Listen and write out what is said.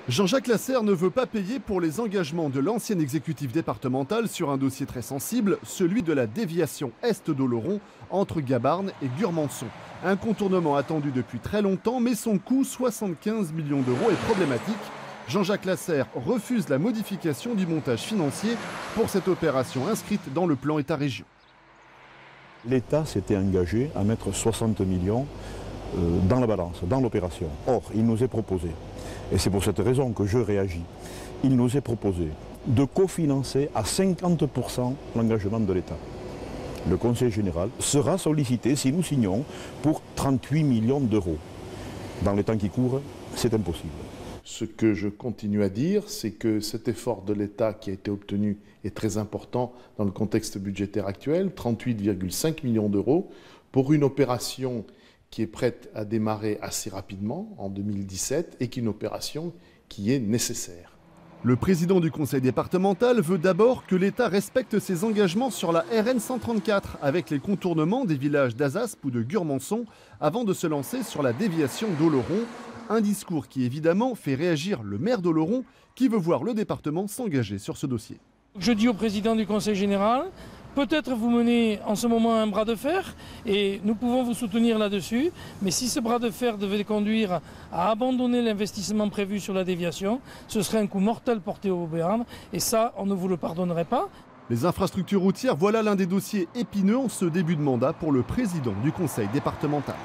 Jean-Jacques Lasserre ne veut pas payer pour les engagements de l'ancien exécutif départemental sur un dossier très sensible, celui de la déviation est d'Oloron entre Gabarne et Gurmançon. Un contournement attendu depuis très longtemps, mais son coût, 75 millions d'euros, est problématique. Jean-Jacques Lasserre refuse la modification du montage financier pour cette opération inscrite dans le plan État-région. L'État s'était engagé à mettre 60 millions dans la balance, dans l'opération. Or, il nous est proposé, et c'est pour cette raison que je réagis, il nous est proposé de cofinancer à 50% l'engagement de l'État. Le Conseil général sera sollicité si nous signons pour 38 millions d'euros. Dans les temps qui courent, c'est impossible. Ce que je continue à dire, c'est que cet effort de l'État qui a été obtenu est très important dans le contexte budgétaire actuel, 38,5 millions d'euros, pour une opération qui est prête à démarrer assez rapidement, en 2017, et qui est une opération qui est nécessaire. Le président du conseil départemental veut d'abord que l'État respecte ses engagements sur la RN 134 avec les contournements des villages d'Azaspe ou de Gurmançon avant de se lancer sur la déviation d'Oloron. Un discours qui évidemment fait réagir le maire d'Oloron qui veut voir le département s'engager sur ce dossier. Je dis au président du conseil général, peut-être vous menez en ce moment un bras de fer et nous pouvons vous soutenir là-dessus, mais si ce bras de fer devait conduire à abandonner l'investissement prévu sur la déviation, ce serait un coup mortel porté au Béarn et ça, on ne vous le pardonnerait pas. Les infrastructures routières, voilà l'un des dossiers épineux en ce début de mandat pour le président du conseil départemental.